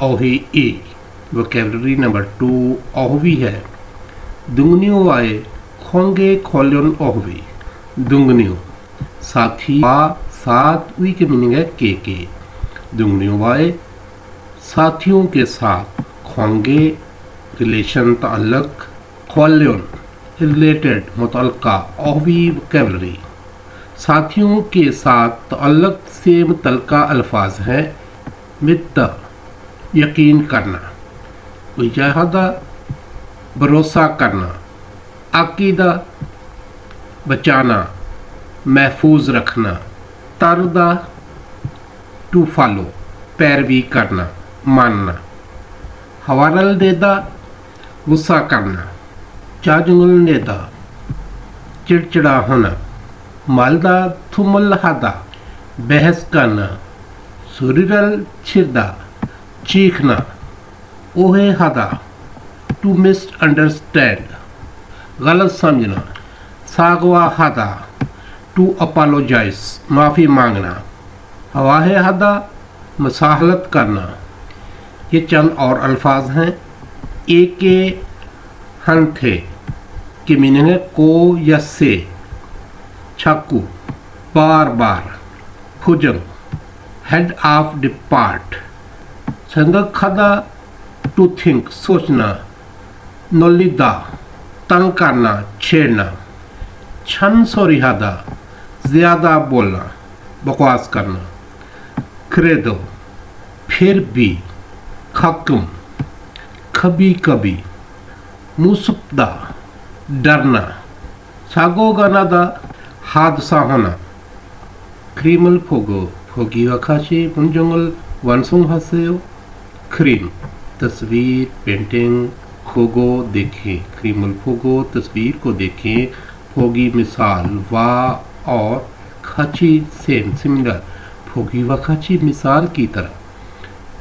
ओही ए। Vocabulary number 2 ओहवी है। दुंगनियों वाए खोंगे खोलियन ओहवी। दुंगनियों साथी वा साथ वी के मीनिंग है के। दुंगनियों वाए साथियों के साथ। खोंगे रिलेशन ताल्लुक। खोलियन रिलेटेड मुतल्लका। ओहवी वोकेबलरी साथियों के साथ ताल्लुक से मुतल्लका अल्फाज हैं। मित्ता यकीन करना। मुजाहदा भरोसा करना। अकीदा बचाना महफूज रखना। तरदा टू फॉलो पैरवी करना मानना। हवारल देदा गुस्सा करना। चाजुंगल नेदा चिड़चिड़ा होना। मालदा थुमल हादा बहस करना। सुरिरल छिरदा चीखना। ओहे हादा टू मिसअंडरस्टैंड गलत समझना। सागवा हादा टू अपोलोजाइज माफ़ी मांगना। हवाहे हादा मसाहलत करना। ये चंद और अल्फाज हैं। एक के हन थे कि मीनिंग है को या से। चाकू बार बार। फुजंग हेड ऑफ डिपार्ट। संगक खादा टू थिंक सोचना। नोलिदा तंग करना छेड़ना। छन सोरिहादा ज़्यादा बोलना बकवास करना। क्रेदो फिर भी। खक्म कभी कभी। मुसुप्दा डरना। सागोगानादा हादसा होना। क्रीमल फोगो फोगी वखाशी मुंजंगल वंसुंग हसेयो। क्रीम तस्वीर पेंटिंग। फोगो देखें। क्रीमल फोगो तस्वीर को देखें। फोगी मिसाल वा और खाची सेम सिमिलर। फोगी वखाची मिसाल की तरह।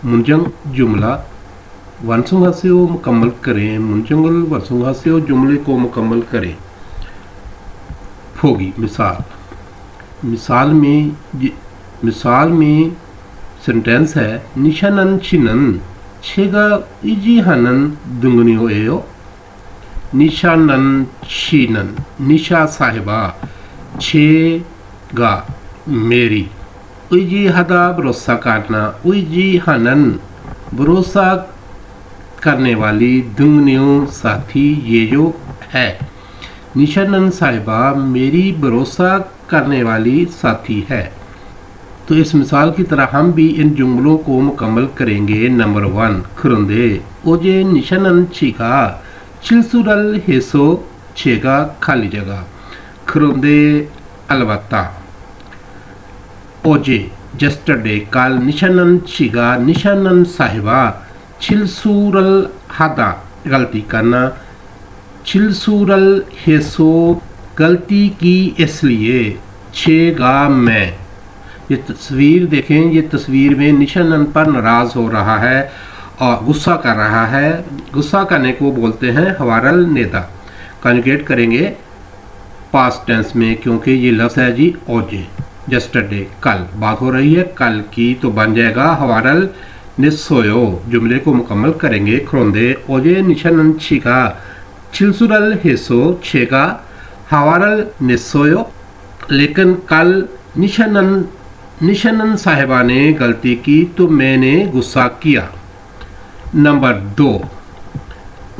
मुंजंग जुमला वंसुंग हसेयो मुकम्मल करें। मुंजंगल वंसुंग हसेयो जुमले को मुकम्मल करें। फोगी मिसाल। मिसाल में सेंटेंस है निशानन चिनन छेगा इजी हनन दुंगनियो एयो। निशानन चिनन निशा साहिबा छेगा मेरी। उइजी हदा भरोसा करना। उइजी हनन भरोसा करने वाली। दुंगनियो साथी ये जो है। निशानन साहिबा मेरी भरोसा करने वाली साथी है। तो इस मिसाल की तरह हम भी इन जुमलों को मुकम्मल करेंगे। नंबर 1 खुरुंदे ओजे निशानन छिका चिलसुरल हेसो छेगा खाली जगह। खुरुंदे अलबत्ता। ओजे जस्टरडे कल। निशानन छिगा निशानन साहिबा चिलसुरल हादा गलती करना। चिलसुरल हेसो गलती की इसलिए। छेगा मैं। ये तस्वीर देखें। ये तस्वीर में निशानन पर नाराज हो रहा है और गुस्सा कर रहा है। गुस्सा करने को बोलते हैं हवारल नेदा। कॉन्जुगेट करेंगे पास्ट टेंस में क्योंकि ये लफ्ज़ है जी ओजे। जस्टरडे कल बात हो रही है कल की तो बन जाएगा हवारल निस्सोयो। जुमले को मुकम्मल करेंगे। खुरोंदे ओजे निशानन छिका चिलसुरल हेसो छेगा हवारल निस्सोयो। लेकिन कल निशानन साहिबा ने गलती की तो मैंने गुस्सा किया। नंबर 2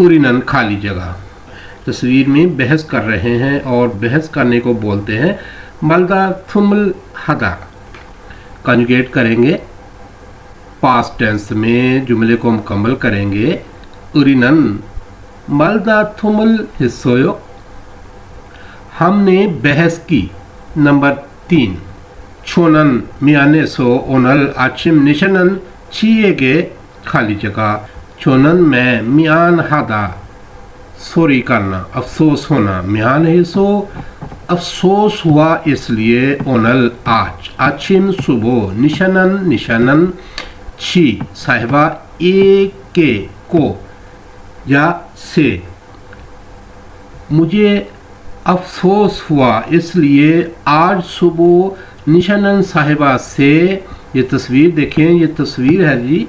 उरिनन खाली जगह। तस्वीर में बहस कर रहे हैं और बहस करने को बोलते हैं मलदा थुमल हदा। कॉन्जुगेट करेंगे पास्ट टेंस में। जुमले को मुकम्मल करेंगे। उरिनन मलदा थुमल हिस्सोयो हमने बहस की। नंबर 3 छोनन मियाने सो ओनल आचिम निशनन छिएगे खाली जगह। छोनन में मियान हादा सॉरी करना अफसोस होना। मियान है सो अफसोस हुआ इसलिए। ओनल आज आचिम सुबह। निशनन निशनन छी साहिबा ए के को या से। मुझे अफसोस हुआ इसलिए आज सुबह निशानन साहिबा से। ये तस्वीर देखें। ये तस्वीर है जी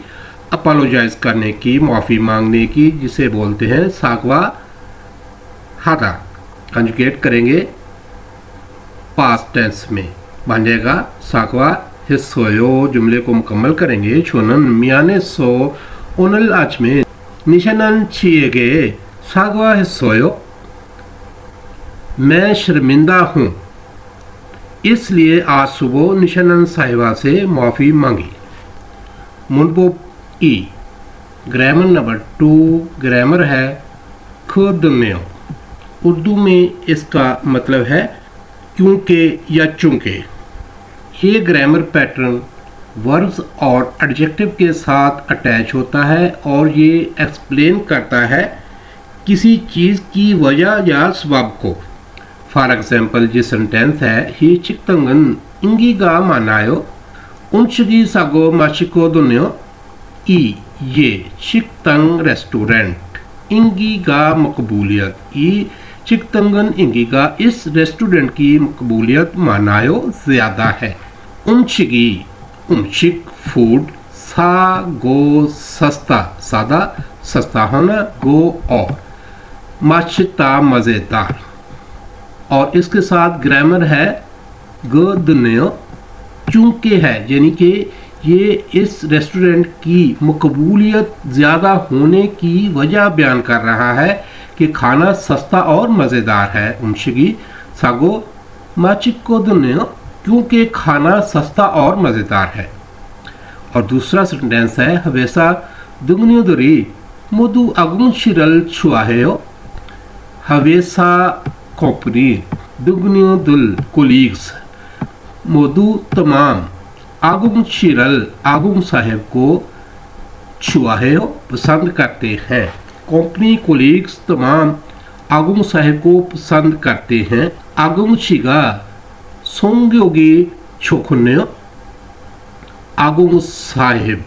अपोलोजाइज करने की, माफ़ी मांगने की, जिसे बोलते हैं साकवा हादा। कंजुगेट करेंगे पास्ट टेंस में, बन जाएगा साकवा हिस्सोयो। जुमले को मुकम्मल करेंगे। छोनन मियाने सो ओनल आज में निशानन छिएगे साकवा हिस्सोयो। मैं शर्मिंदा हूँ, इसलिए आज सुबह निशानन साहिबा से माफ़ी मांगी। मुनबो ई। ग्रामर नंबर 2 ग्रामर है खुदन्यो। उर्दू में इसका मतलब है क्योंकि या चूंकि। ये ग्रामर पैटर्न वर्ब्स और एडजेक्टिव के साथ अटैच होता है और ये एक्सप्लेन करता है किसी चीज़ की वजह या सबब को। फॉर एग्जाम्पल ये सेंटेंस है ही चिकतंगन इंगीगा मानायो उनशगी सागो माशिको दुन्यो ई। ये चिकतंग रेस्टोरेंट, इंगीगा मकबूलियत। ई चिकतंगन इंगीगा इस रेस्टोरेंट की मकबूलियत मानायो ज़्यादा है। उनशिगी उनशिक फूड, सा गो सस्ता, सादा सस्ता होना, गो और माशिता मज़ेदार। और इसके साथ ग्रामर है गदन्यो चूंकि है, यानी कि ये इस रेस्टोरेंट की मकबूलियत ज़्यादा होने की वजह बयान कर रहा है कि खाना सस्ता और मज़ेदार है। उनशिगी सागो माचिको दुन्यो क्योंकि खाना सस्ता और मज़ेदार है। और दूसरा सेंटेंस है हवेसा दुगनियो दुरी मोदू अगुन शिरल छुआहेयो। हवेसा कंपनी दुगनियो दुल कोलीग्स मोदू तमाम आगुम शिरल आगुम साहेब को छुआहेयो पसंद करते हैं। कंपनी कोलीग्स तमाम आगुम साहेब को पसंद करते हैं। आगुम शिगा सोंग्योगी छोकुन्यो आगुम साहेब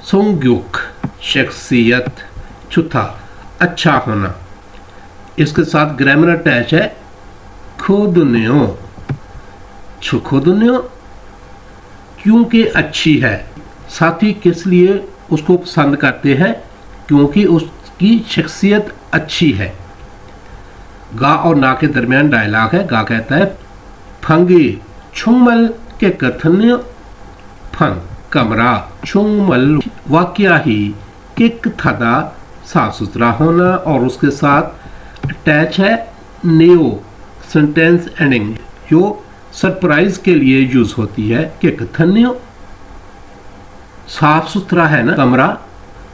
सोंग्योक शख्सियत चौथा अच्छा होना। इसके साथ ग्रामर अटैच है खोदन्यो छुखोदन्यो क्योंकि अच्छी है। साथी किस लिए उसको पसंद करते हैं? क्योंकि उसकी शख्सियत अच्छी है। गा और ना के दरमियान डायलॉग है। गा कहता है फंगी छुंगमल के कथन्य फंग कमरा छुंगमल वाक्या ही किक थदा साफ सुथरा होना। और उसके साथ अटैच है नेओ सेंटेंस एंडिंग जो सरप्राइज के लिए यूज होती है कि कथन्य साफ सुथरा है ना, कमरा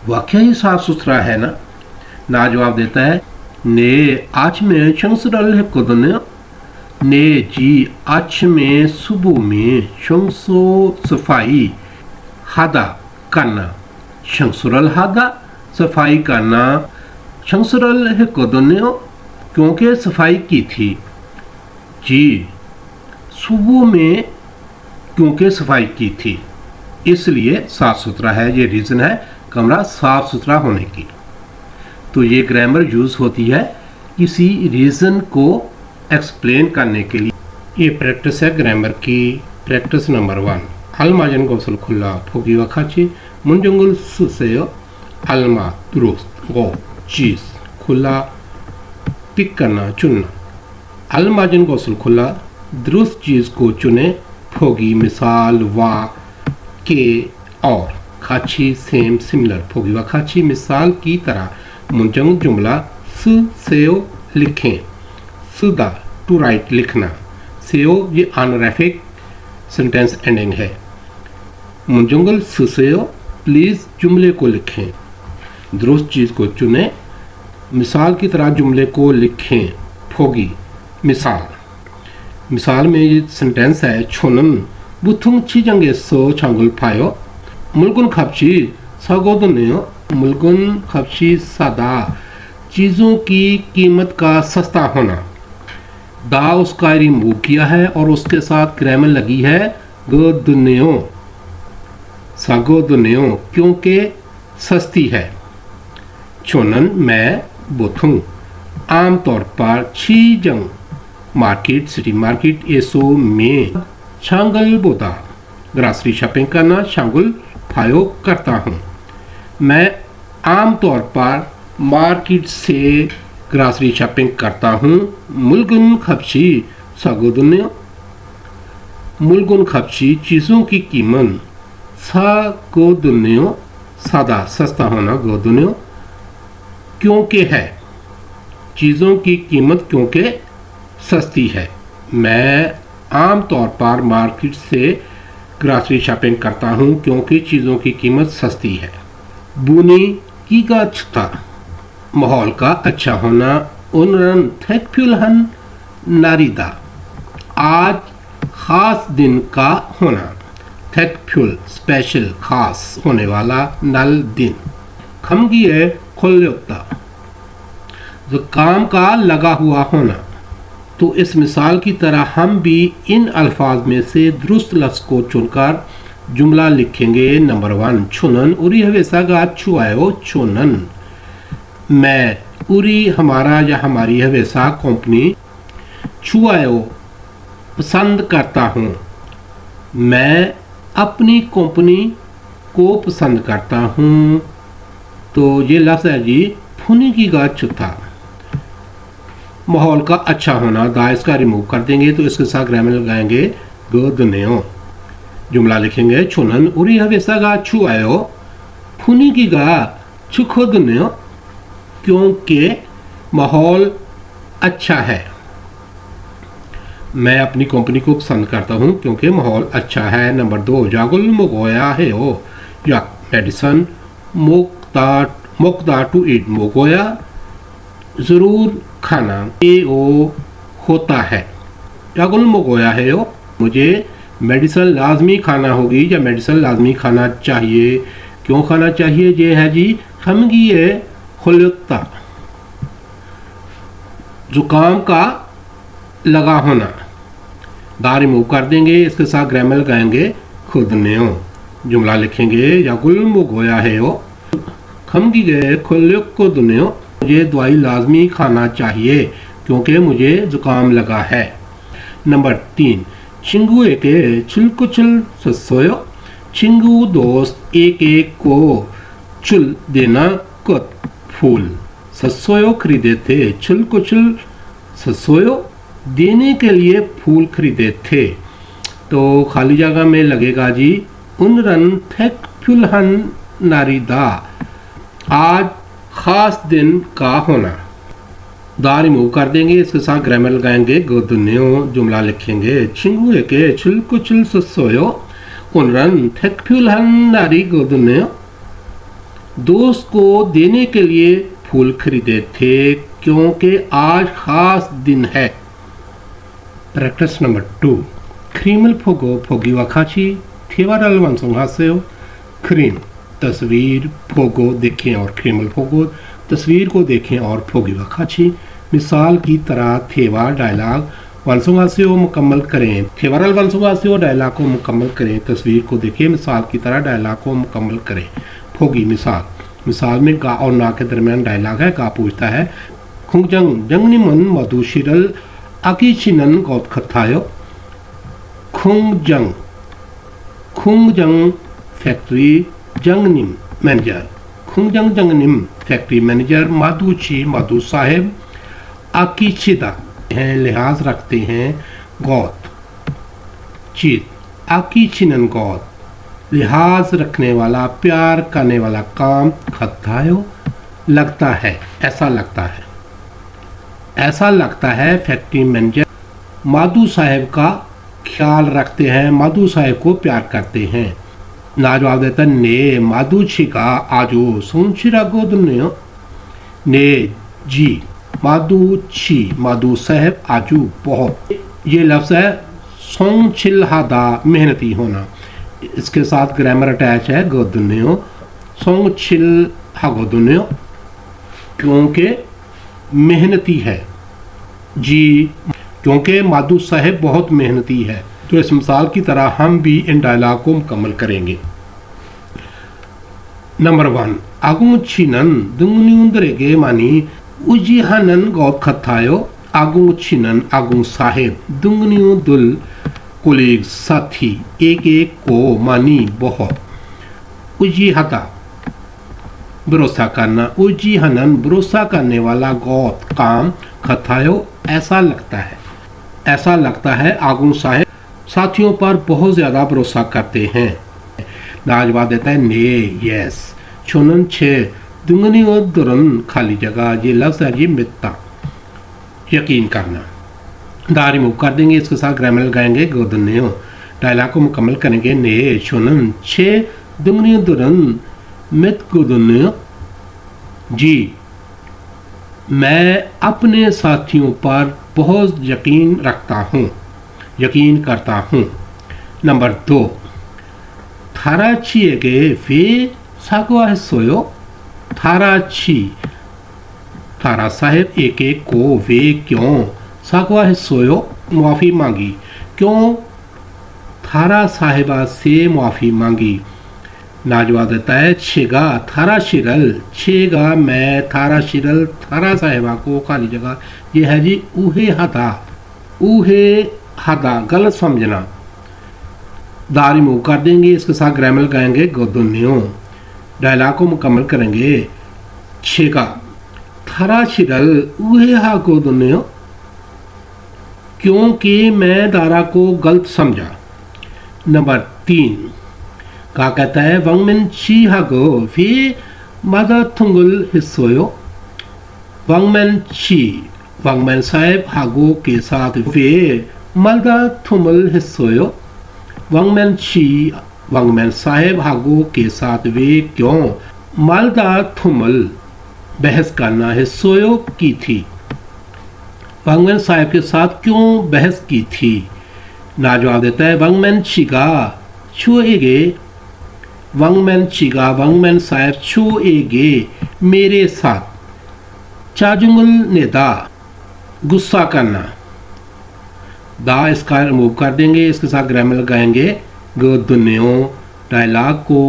वाकई ही साफ सुथरा है ना। ना जवाब देता है ने आज में शंसरल है कुदन्य। ने जी आज में सुबह में शंसो सफाई हादा करना, शंसरल हादा सफाई करना। शंसरल है कुदन्य क्योंकि सफाई की थी। जी सुबह में क्योंकि सफाई की थी इसलिए साफ सुथरा है। ये रीज़न है कमरा साफ सुथरा होने की। तो ये ग्रामर यूज़ होती है किसी रीज़न को एक्सप्लेन करने के लिए। ये प्रैक्टिस है ग्रामर की। प्रैक्टिस नंबर 1 अलमाजन गौसल खुला फोगी वखाची मुंजंगुल सुसेयो अलमा दुरुस्त गो चीज़ खुला पिक करना चुनना। अलमाजन गौसल खुला दुरुस्त चीज़ को चुने। फोगी मिसाल वा के और खाची सेम सिमिलर। फोगी वा खाची मिसाल की तरह। मुंजंग जुमला सु सेओ लिखें। सुदा टू राइट लिखना। सेओ ये ऑनरेफिक सेंटेंस एंडिंग है। मुंजंगल सुसेओ प्लीज़ जुमले को लिखें। दुरुस्त चीज़ को चुने। मिसाल की तरह जुमले को लिखें। फोगी मिसाल। मिसाल में ये सेंटेंस है छोनन बुथुंग 치장에 창을 파요. 물건 값이 사거든요. 물건 값이 सादा चीज़ों की कीमत का सस्ता होना। दा उसका रिमूव किया है और उसके साथ ग्रामर लगी है गोदन्यो सागोदन्यो क्योंकि सस्ती है। छोनन मैं बुथुंग आमतौर पर चीजंग मार्केट सिटी मार्केट एसो में शांगल बोदा ग्रासरी शॉपिंग करना शांगुल फायो करता हूँ। मैं आमतौर पर मार्केट से ग्रॉसरी शॉपिंग करता हूँ। मुल्गुन खपशी सागोदुन्यो। मुल्गुन खपशी चीज़ों की कीमत सागोदुन्यो सादा सस्ता होना गोदुन्यो क्योंकि है। चीज़ों की कीमत क्योंकि सस्ती है। मैं आम तौर पर मार्केट से ग्रॉसरी शॉपिंग करता हूँ क्योंकि चीज़ों की कीमत सस्ती है। बुनी की का छुता माहौल का अच्छा होना। उनरन थेकफ्युलहन नारिदा आज खास दिन का होना। थेकफ्युल स्पेशल खास होने वाला नल दिन। खमगिए खोल्योता जुकाम का लगा हुआ होना। तो इस मिसाल की तरह हम भी इन अल्फाज में से दुरुस्त लफ्ज़ को चुनकर जुमला लिखेंगे। नंबर 1 छुनन उरी हवेसा गा छुआयो छुनन। मैं उरी हमारा या हमारी हवेसा कंपनी छुआयो पसंद करता हूँ। मैं अपनी कंपनी को पसंद करता हूँ। तो ये लफ्ज़ है जी फुनी की गा छुता माहौल का अच्छा होना। दाइस का रिमूव कर देंगे तो इसके साथ ग्रामर लगाएंगे गोदनेओ। जुमला लिखेंगे छुनन उरी हवेसा गा छुआयो फुनी की गा छुखोदनेओ क्योंकि माहौल अच्छा है। मैं अपनी कंपनी को पसंद करता हूँ क्योंकि माहौल अच्छा है। नंबर 2 जागुल मोगोया है ओ या मेडिसन मोकदा टू ईट मोगोया ज़रूर खाना ए ओ होता है। जागुल मोगोया है ओ मुझे मेडिसन लाजमी खाना होगी या मेडिसन लाजमी खाना चाहिए। क्यों खाना चाहिए? ये है जी खमगी खुलता जुकाम का लगा होना। दा रिमूव कर देंगे इसके साथ ग्रामर लगाएंगे खुदनेओ। जुमला लिखेंगे या गुल मोगोया है ओ खमगी गए खुल्युक को दुनेओ मुझे दवाई लाजमी खाना चाहिए क्योंकि मुझे जुकाम लगा है। नंबर 3 चिंगू एके चुल ससोयो। चिंगू दोस्त एक एक को चुल देना कुत फूल ससोयो खरीदे थे। चुल ससोयो देने के लिए फूल खरीदे थे। तो खाली जगह में लगेगा जी उनरन थेकफ्युलहन नारिदा आज खास दिन का होना। दा रिमूव कर देंगे इसके साथ ग्रामर लगाएंगे गोदुन्यो। जुमला लिखेंगे चिंगू के चुल ससोयो उनरन थेकफ्युलहन नारी गोदुन्यो दोस्त को देने के लिए फूल खरीदे थे क्योंकि आज खास दिन है। प्रैक्टिस नंबर 2 क्रीमल फोगो फोगी वखाची थेवारल वंसुंगासेओ। क्रीम तस्वीर फोगो देखें और क्रीमल फोगो तस्वीर को देखें और फोगी वखाची मिसाल की तरह थेवा डायलॉग वंसुंगासेओ मुकम्मल करें। थेवारल वंसुंगासेओ डायलॉग को मुकम्मल करें। तस्वीर को देखें मिसाल की तरह डायलॉग को मुकम्मल करें। फोगी मिसाल में गा और ना के दरमियान डायलॉग है। गा पूछता है खुंगजंग जंगनिमन मधुशिरल आकीचिनन गौत खथायो। खुंगजंग factory जंगनिम manager. खुंगजंग जंगनिम factory manager Madhu साहेब आकीचिदा हैं लिहाज रखते हैं गौत चीज। आकीचिनन गौत लिहाज रखने वाला प्यार करने वाला काम। खतायो लगता है ऐसा लगता है फैक्ट्री मैनेजर माधु साहब का ख्याल रखते हैं। माधु साहब को प्यार करते हैं। ना जवाब देता ने माधु छिका आजो सोचिरा गोदुन्यो। ने जी माधु साहब आजू बहुत। ये लफ्ज़ है सोंगचिल्हादा मेहनती होना। इसके साथ ग्रामर अटैच है गोदुन्यो। सोंगचिल्हा गोदुन्यो क्योंकि मेहनती है जी क्योंकि माधु साहब बहुत मेहनती है। तो इस मिसाल की तरह हम भी इन डायलॉग को मुकम्मल करेंगे। नंबर 1 आगुंग छिनन दुंगनिउंदरेगे मानी उजिहानन गौत खथायो। आगुंग छिनन आगुंग साहेब दुंगनिउ दुल कोलीग साथी एक एक को मानी बहुत। उजिहाता भरोसा करना उजी हनन भरोसा करने वाला गौत काम कथायो ऐसा लगता है आगुन साहेब साथियों पर बहुत ज़्यादा भरोसा करते हैं। नाजवाब देता है ने यस छोनन छे दुंगनी और दुरन खाली जगह ये लफ्ज़ है जी मित्ता यकीन करना। दा रिमूव कर देंगे इसके साथ ग्रामर लगाएंगे गोदन्यो डायलॉग को मुकम्मल करेंगे ने छोनन छे दुंगनी दुरन मित गोदन्यो जी मैं अपने साथियों पर बहुत यकीन करता हूँ। नंबर 2 थारा치에게 왜 사과했어요? थारा साहेब एक को वे क्यों 사과했어요? माफ़ी मांगी क्यों थारा साहिबा से माफ़ी मांगी। नाजवाब देता है छेगा थारा शिरल छेगा मैं थारा शिरल थारा साहिबा को खाली जगह ये है जी ऊहे हदा गलत समझना। दा रिमूव कर देंगे इसके साथ ग्रामर लगाएंगे गोदन्यो डायलॉग को मुकम्मल करेंगे छेगा थारा शिरल ऊहे हा गोदन्यो क्योंकि मैं दारा को गलत समझा। नंबर 3 का कहता है वंगमेन ची हागो वी मादा थुंगल हिस्सोयो वंगमेन साहेब हागो के साथ वे मादा थुमल हिस्सोयो वंगमेन साहेब हागो के साथ वे क्यों मालदा थुमल बहस करना हिस्सोयो की थी। वंगमेन साहेब के साथ क्यों बहस की थी। नाजवाब देता है वंगमेन साहेब छुएगे मेरे साथ। चाजुंगल ने दा गुस्सा करना दा इसका रिमूव कर देंगे इसके साथ ग्रामर लगाएंगे गोदन्यो डायलॉग को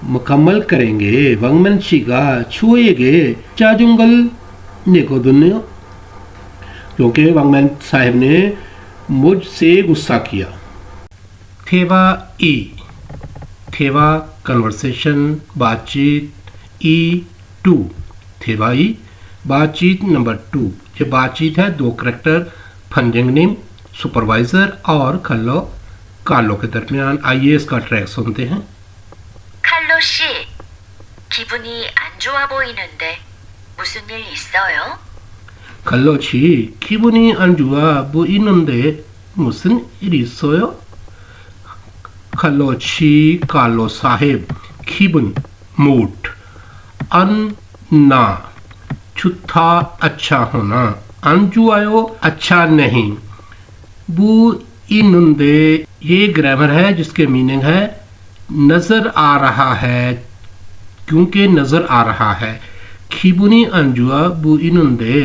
मुकम्मल करेंगे वंगमेन शिगा छुएगे चाजुंगल ने गोदन्यो क्योंकि वंगमेन साहब ने मुझसे गुस्सा किया। थेवा कन्वर्सेशन बातचीत E2 थेवा बातचीत नंबर 2 ये बातचीत है 2 करैक्टर फंजिंगनिम सुपरवाइजर और कार्लो के दरमियान। आइए इसका ट्रैक सुनते हैं। 칼로 씨, 기분이 안 좋아 보이는데 무슨 일 있어요? 칼로 씨, 기분이 안 좋아 보이는데 무슨 일 있어요? 칼로 씨, कार्लो साहेब 기분 मूड अन्ना छुट्टा अच्छा होना अंजुआयो अच्छा नहीं बू इनुंदे ये ग्रामर है जिसके मीनिंग है नज़र आ रहा है क्योंकि नज़र आ रहा है। खिबुनी अंजुआ बू इनुंदे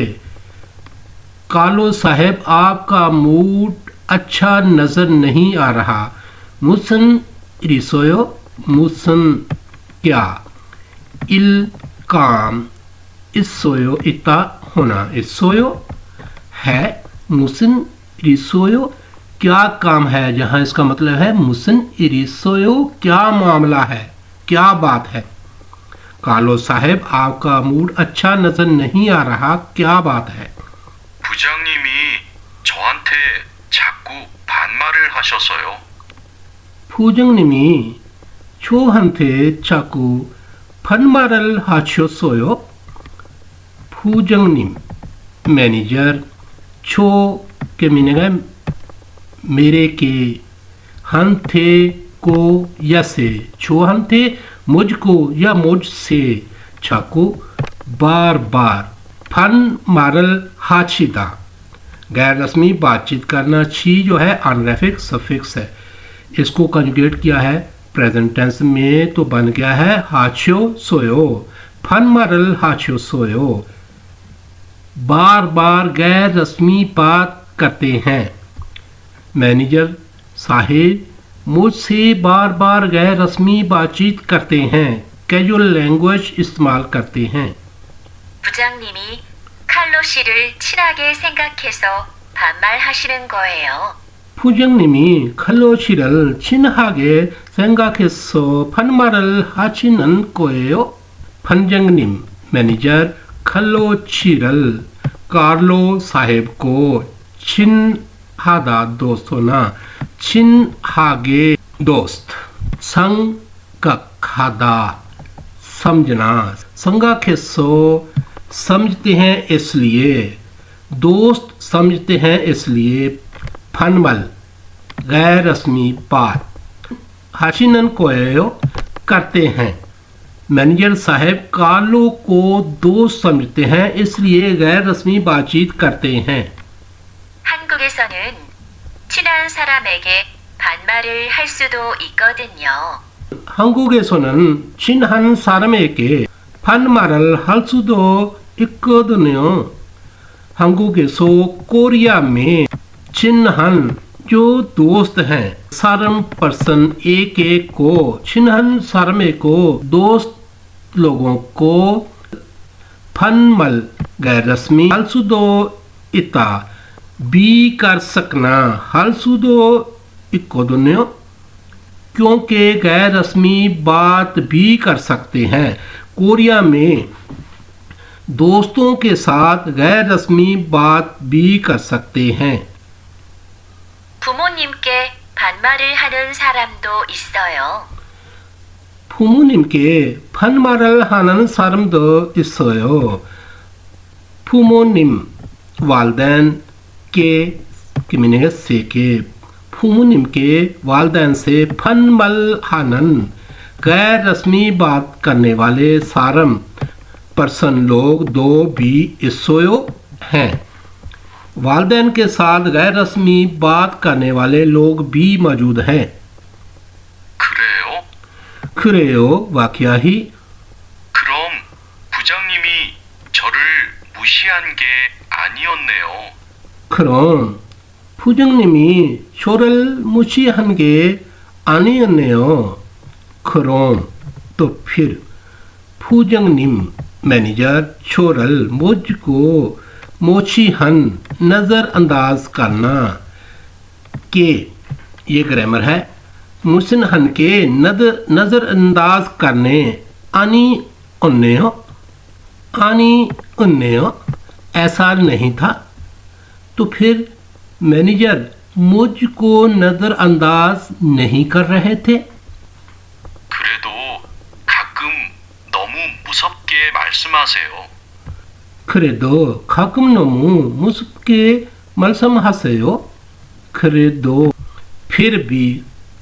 कालो साहेब आपका मूड अच्छा नज़र नहीं आ रहा। मुसन रिसोयो मुसन क्या इल काम इस्सोयो इता होना इस्सोयो है मुसन रिसोयो क्या काम है जहाँ इसका मतलब है मुसन रिसोयो क्या मामला है क्या बात है। कालो साहेब आपका मूड अच्छा नजर नहीं आ रहा क्या बात है। 부장님이 저한테 자꾸 반말을 하셔서요. 부장님이 저한테 자꾸 반말을 하셨어요. 부장님 मैनेजर छो के मीनिंग है मेरे के हंथे को या से छो हंथे मुझको या मुझसे छाको बार बार फन मारल हाचिदा गैर रस्मी बातचीत करना। छी जो है अनरेफिक सफिक्स है इसको कंजुगेट किया है प्रेजेंट टेंस में तो बन गया है हाचियो सोयो फन मारल हाचियो सोयो बार बार गैर रस्मी बात करते हैं। मैनेजर साहिब मुझसे बार बार गैर रस्मी बातचीत करते हैं कैजुअल लैंग्वेज इस्तेमाल करते हैं। 부장님이 칼로 씨를 친하게 생각해서 반말하시는 거예요. 부장님이 칼로 씨를 친하게 생각해서 반말을 하시는 거예요. फंजंगनिम मैनेजर खल्लोचिरल कार्लो साहेब को छिनहादा दोस्तोना छिनहागे दोस्त संगखादा समझना संगा खेसो समझते हैं इसलिए दोस्त समझते हैं इसलिए फनमल गैर रस्मी बात हाशिनन कोयो करते हैं मैनेजर साहब कार्लो को दोस्त समझते हैं इसलिए गैर रस्मी बातचीत करते हैं 한국에서는 친한 사람에게 반말을 할 수도 있거든요. 한국에서는 친한 사람에게 반말을 할 수도 있거든요. 한국에서 कोरिया में चिन्हन जो दोस्त हैं सारम पर्सन एक एक को चिन्हन सारमे को दोस्त लोगों को फनमल गैर रस्मी हलसुदो इता भी कर सकना हलसुदो इकोदुन्यो क्योंकि गैर रस्मी बात भी कर सकते हैं कोरिया में दोस्तों के साथ गैर रस्मी बात भी कर सकते हैं 부모님께 반말을 하는 사람도 있어요. 부모님께 반말을 하는 사람도 있어요. 부모님 वालदैन के मीनिंग है से के 부모님께 वालदैन से फनमल हानन गैर रस्मी बात करने वाले सारम पर्सन लोग दो भी इसोयो हैं वालदैन के साथ गैर रस्मी बात करने वाले लोग भी मौजूद हैं 그래요? 그래요 वाक्याही 그럼 부장님이 저를 무시한 게 아니었네요. 그럼 부장님이 저를 무시한 게 아니었네요. 그럼 तो फिर 부장님 मैनेजर छोरल मुझको मोचीहन नज़रअंदाज करना के ये ग्रामर है मुसनहन के नज़रअंदाज करने आनी उन्नेयो ऐसा नहीं था तो फिर मैनेजर मुझको नज़रअंदाज नहीं कर रहे थे 그래도 가끔 너무 무섭게 말씀하세요. 그래도 가끔 너무 무섭게 말씀하세요. 그래도 फिर भी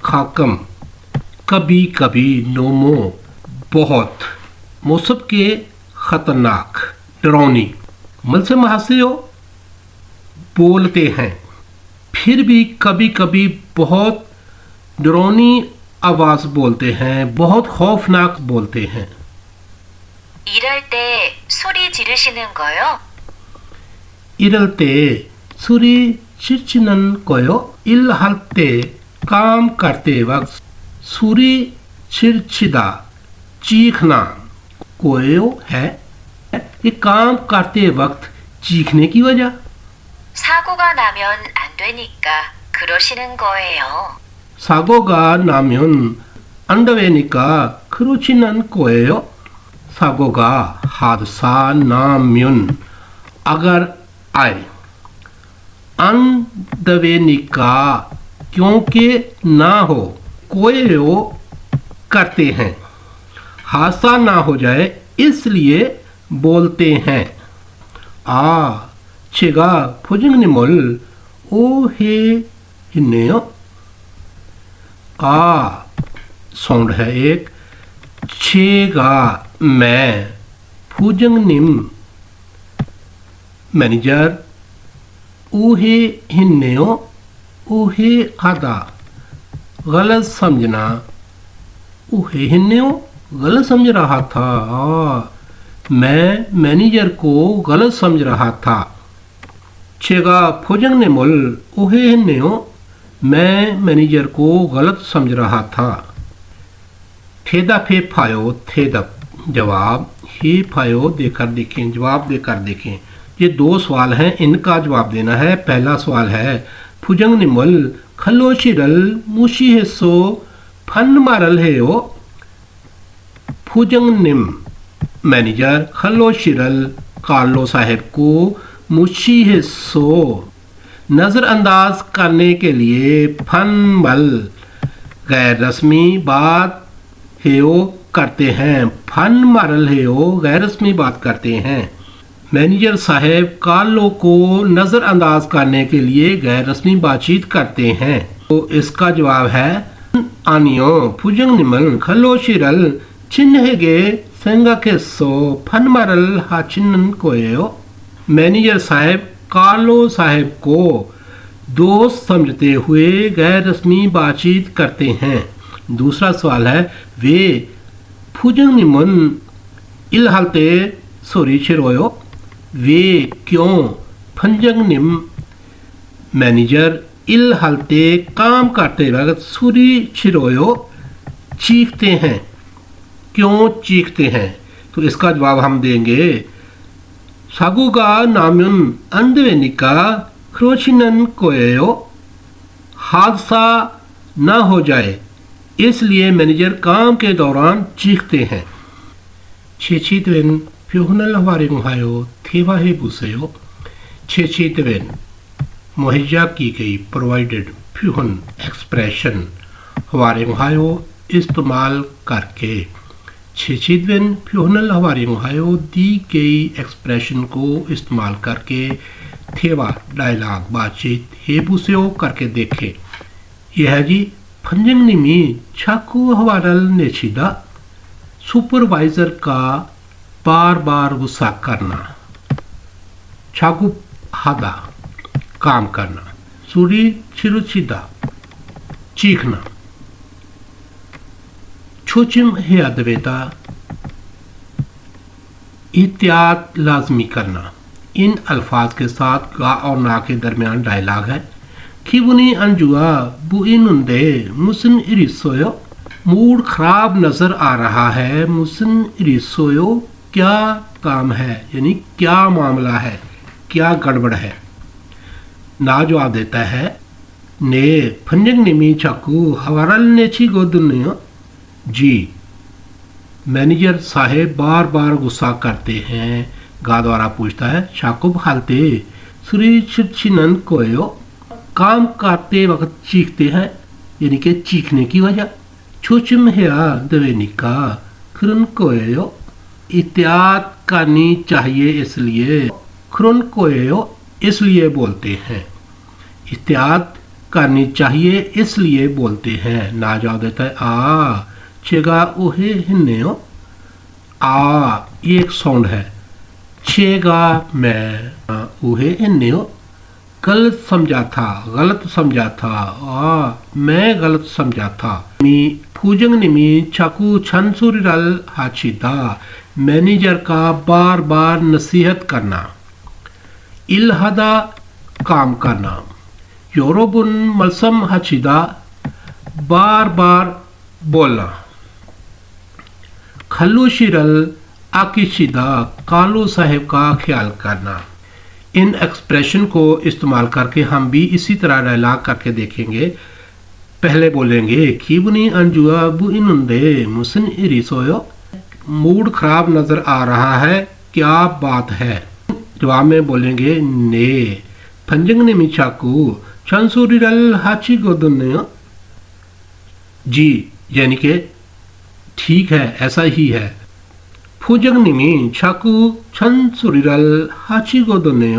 가끔 कभी कभी नोमो बहुत मुसबके खतरनाक डरावनी मलसमहासेयो बोलते हैं फिर भी कभी कभी बहुत डरावनी आवाज़ बोलते हैं बहुत खौफनाक बोलते हैं 일할 때 소리 지르시는 거요? 이럴 때 소리 지르는 거요? 일할 때 काम करते वक्त सूरी छिरछिदा चीखना कोयो है ये काम करते वक्त चीखने की वजह 사고가 나면 안 되니까 그러시는 거예요. 사고가 나면 안 되니까 그렇지는 거예요. 사고가 हादसा नाम्युन अगर आए अन दवेनिका क्योंकि ना हो कोई हो करते हैं हादसा ना हो जाए इसलिए बोलते हैं 제가 부장님을 오해했네요. साउंड है एक 제가 मैं 부장님 मैनेजर 오해했네요. ओहेहादा गलत समझना ओहेहिन्यो गलत समझ रहा था मैं मैनेजर को गलत समझ रहा था 제가 부장님을 오해했네요 मैं मैनेजर को गलत समझ रहा था ठेदाफे फायो ठेदप जवाब ही फायो देकर देखें जवाब देकर देखें ये दो सवाल हैं इनका जवाब देना है पहला सवाल है 부장님을 칼로시를 무시해서 반말을 해요. 부장님 मैनेजर खल्लोशिरल कार्लो साहब को मुशीहिस्सो नज़रअंदाज करने के लिए फनमल गैर रस्मी बात हेयो करते हैं। फन मरल हेयो गैर रस्मी बात करते हैं। मैनेजर साहब कार्लो को नज़रअंदाज करने के लिए गैर रस्मी बातचीत करते हैं। तो इसका जवाब है आनियो फुजंग निमल खल्लोशिरल चिन्हगे संगकेसो फनमरल हाचिनन कोयो। मैनेजर साहब कार्लो साहब को दोस्त समझते हुए गैर रस्मी बातचीत करते हैं। दूसरा सवाल है वे फुजंग निमन इलहलते सोरी छिरोयो। वे क्यों फंजंग निम मैनेजर इल हलते काम करते वक्त सुरी छिरोयो चीखते हैं। क्यों चीखते हैं? तो इसका जवाब हम देंगे सागुगा नाम्युन अंधवेनिका क्रोचिनन कोयो। हादसा न हो जाए इसलिए मैनेजर काम के दौरान चीखते हैं। छेछीतवेन प्योहनल हवारेंहायो थेवाहे बुसेयो। छेछीतवेन मुहैया की गई प्रोवाइडेड फ्यूहन एक्सप्रेशन हवारेंहायो इस्तेमाल करके। छेछीतवेन प्योहनल हवारेंहायो दी गई एक्सप्रेशन को इस्तेमाल करके थेवा डायलॉग बातचीत हेबुसेयो करके देखें। यह है जी फंजंगनिमी छाकू हवारल नेछिदा सुपरवाइजर का बार बार गुस्सा करना। छाकू हादा काम करना। सुरी छिरुचिदा चीखना। छोचिम हेयादवेता एहतियात लाजमी करना। इन अल्फाज के साथ गा और ना के दरमियान डायलॉग है। खिबुनी अंजुआ बुइनुंदे मुसन इरिसोयो। मूड खराब नजर आ रहा है। मुसन इरिसोयो क्या काम है यानी क्या मामला है, क्या गड़बड़ है। ना जवाब देता है ने फंजंग निमी चाकू हवारल नेची गोदुनियो। जी मैनेजर साहेब बार बार गुस्सा करते हैं। गा द्वारा पूछता है शाकुब हालते सुरी छिनन कोयो। काम करते वक्त चीखते हैं यानी कि चीखने की वजह। छोचिम हेया दवेनिका खरन कोयो एहतियात करनी चाहिए इसलिए खरन कोयो इसलिए बोलते हैं। एहतियात करनी चाहिए इसलिए बोलते हैं। ना जवाब देता है आ छेगा ओहे हिन्नेयो। आ ये एक साउंड है। छेगा मैं ओहे हिन्नेयो गलत समझा था, गलत समझा था। मैं गलत समझा था। मी फूजंग निमी चाकू छनसुरिरल हाचिदा मैनेजर का बार बार नसीहत करना। इल्हादा काम करना। योरोबुन मलसम हाचिदा बार बार बोलना। खल्लुशिरल आकिशिदा कालू साहेब का ख्याल करना। इन एक्सप्रेशन को इस्तेमाल करके हम भी इसी तरह डायलॉग करके देखेंगे। पहले बोलेंगे खीबनी अंजुआ बुइनुंदे मुसन इरिसोयो। मूड खराब नजर आ रहा है, क्या बात है। जवाब में बोलेंगे ने फंजंग ने मिचाकू छंसुरिरल हाची गोदुन्ने। जी यानी कि ठीक है, ऐसा ही है। फुजंग निमी छाकू छंसुरिरल हाची गोदुन्ने।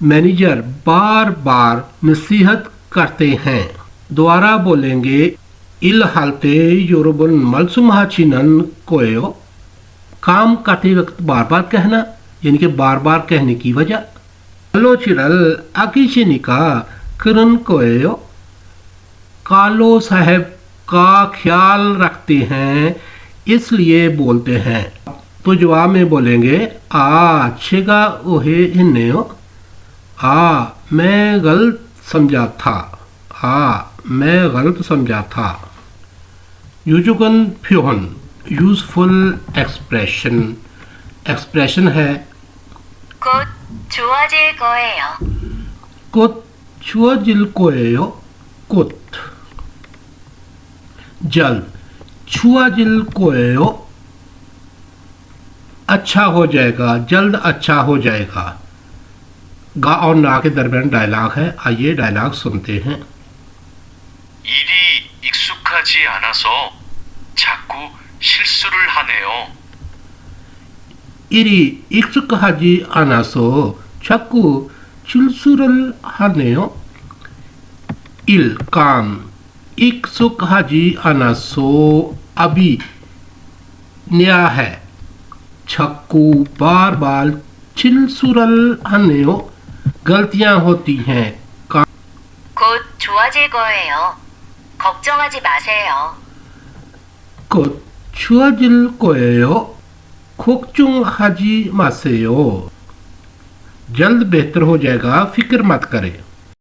मैनेजर बार बार नसीहत करते हैं। दोबारा बोलेंगे इल हालते योरोबन मलसुम हाचिनन कोयो। काम करते वक्त बार बार कहना यानी कि बार बार कहने की वजह। कालो चिरल आकिशिनिका करन कोयो। कालो साहब का ख्याल रखते हैं इसलिए बोलते हैं। तो जवाब में बोलेंगे आ छेगा ओहे हिन्नेयो। मैं गलत समझा था। मैं गलत समझा था। यूजुगन फ्योहन यूजफुल एक्सप्रेशन। एक्सप्रेशन है 곧 좋아질 거예요. 곧 추워질 거예요. 곧 जल्द छुआजिल कोयो अच्छा हो जाएगा, जल्द अच्छा हो जाएगा। गा और ना के दरमियान डायलॉग है, आइए डायलॉग सुनते हैं। 일이 익숙하지 않아서 자꾸 실수를 하네요. 일이 익숙하지 않아서 자꾸 실수를 하네요. 일 काम 익숙하지 않아서 अभी नया है, छक्कू बार बार 실수를 하네요, गलतियां होती हैं। 곧 좋아질 거예요. 걱정하지 마세요. 곧 좋아질 거예요, 걱정하지 마세요। जल्द बेहतर हो जाएगा, फिक्र मत करें।